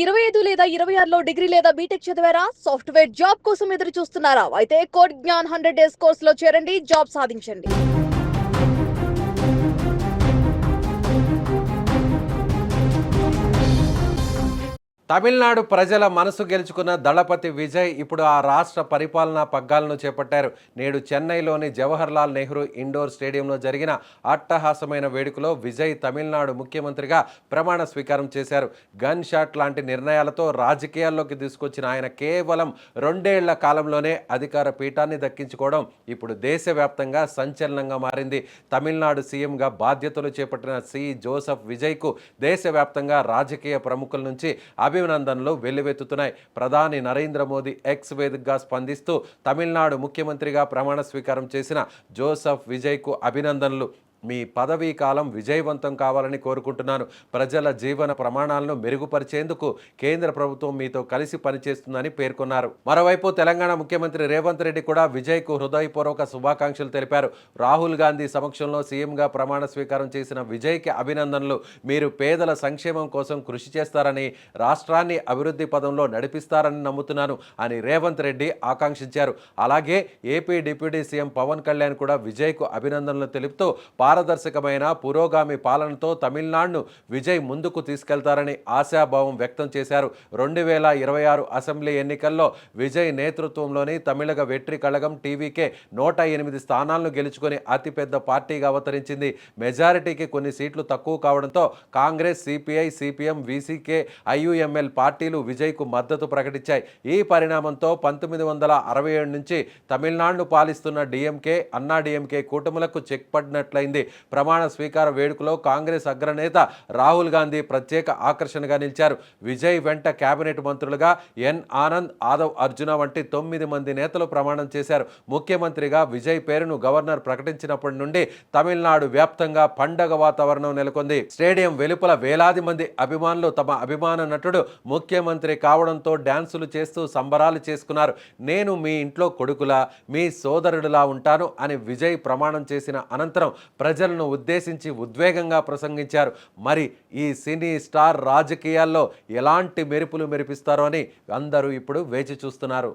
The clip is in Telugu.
25 లేదా 26లో డిగ్రీ లేదా బీటెక్ చదివారా? సాఫ్ట్‌వేర్ జాబ్ కోసం ఎదురు చూస్తున్నారా? అయితే కోడ్ జ్ఞాన్ 100 డేస్ కోర్సులో చేరండి, జాబ్ సాధించండి. తమిళనాడు ప్రజల మనసు గెలుచుకున్న దళపతి విజయ్ ఇప్పుడు ఆ రాష్ట్ర పరిపాలనా పగ్గాలను చేపట్టారు. నేడు చెన్నైలోని జవహర్లాల్ నెహ్రూ ఇండోర్ స్టేడియంలో జరిగిన అట్టహాసమైన వేడుకలో విజయ్ తమిళనాడు ముఖ్యమంత్రిగా ప్రమాణ స్వీకారం చేశారు. గన్ షాట్ లాంటి నిర్ణయాలతో రాజకీయాల్లోకి తీసుకొచ్చిన ఆయన కేవలం 2 ఏళ్ల కాలంలోనే అధికార పీఠాన్ని దక్కించుకోవడం ఇప్పుడు దేశవ్యాప్తంగా సంచలనంగా మారింది. తమిళనాడు సీఎంగా బాధ్యతలు చేపట్టిన జోసెఫ్ విజయ్కు దేశవ్యాప్తంగా రాజకీయ ప్రముఖుల నుంచి అభినందనలు వెల్లువెత్తుతున్నాయి. ప్రధాని నరేంద్ర మోదీ ఎక్స్ వేదికగా స్పందిస్తూ తమిళనాడు ముఖ్యమంత్రిగా ప్రమాణ స్వీకారం చేసిన జోసెఫ్ విజయ్కు అభినందనలు. మీ పదవీ కాలం విజయవంతం కావాలని కోరుకుంటున్నాను. ప్రజల జీవన ప్రమాణాలను మెరుగుపరిచేందుకు కేంద్ర ప్రభుత్వం మీతో కలిసి పనిచేస్తుందని పేర్కొన్నారు. మరోవైపు తెలంగాణ ముఖ్యమంత్రి రేవంత్ రెడ్డి కూడా విజయ్కు హృదయపూర్వక శుభాకాంక్షలు తెలిపారు. రాహుల్ గాంధీ సమక్షంలో సీఎంగా ప్రమాణ స్వీకారం చేసిన విజయ్కి అభినందనలు. మీరు పేదల సంక్షేమం కోసం కృషి చేస్తారని, రాష్ట్రాన్ని అభివృద్ధి పదంలో నడిపిస్తారని నమ్ముతున్నాను అని రేవంత్ రెడ్డి ఆకాంక్షించారు. అలాగే AP deputy CM Pavan Kalyan కూడా విజయ్కు అభినందనలు తెలుపుతూ పారదర్శకమైన పురోగామి పాలనతో తమిళనాడును విజయ్ ముందుకు తీసుకెళ్తారని ఆశాభావం వ్యక్తం చేశారు. 2026 అసెంబ్లీ ఎన్నికల్లో విజయ్ నేతృత్వంలోని తమిళగ వెట్రి కళగం టీవీకే 108 స్థానాలను గెలుచుకొని అతిపెద్ద పార్టీగా అవతరించింది. మెజారిటీకి కొన్ని సీట్లు తక్కువ కావడంతో Congress, CPI, CPM, VCK, IUML పార్టీలు విజయ్కు మద్దతు ప్రకటించాయి. ఈ పరిణామంతో 1967 నుంచి తమిళనాడును పాలిస్తున్న డిఎంకే, అన్నా డిఎంకే కూటములకు చెక్ పడినట్లయింది. ప్రమాణ స్వీకార వేడుకలో కాంగ్రెస్ అగ్రనేత రాహుల్ గాంధీ ప్రత్యేక ఆకర్షణగా నిలిచారు. విజయ్ వెంట కేబినెట్ మంత్రులుగా ఎన్ ఆనంద్, ఆదవ్ అర్జున వంటి 9 మంది నేతలు ప్రమాణం చేశారు. ముఖ్యమంత్రిగా విజయ్ పేరును గవర్నర్ ప్రకటించినప్పటి నుండి తమిళనాడు వ్యాప్తంగా పండగ వాతావరణం నెలకొంది. స్టేడియం వెలుపల వేలాది మంది అభిమానులు తమ అభిమాన నటుడు ముఖ్యమంత్రి కావడంతో డ్యాన్సులు చేస్తూ సంబరాలు చేసుకున్నారు. నేను మీ ఇంట్లో కొడుకులా, మీ సోదరుడిలా ఉంటాను అని విజయ్ ప్రమాణం చేసిన అనంతరం ప్రజలను ఉద్దేశించి ఉద్వేగంగా ప్రసంగించారు. మరి ఈ సినీ స్టార్ రాజకీయాల్లో ఎలాంటి మెరుపులు మెరిపిస్తారో అని అందరూ ఇప్పుడు వేచి చూస్తున్నారు.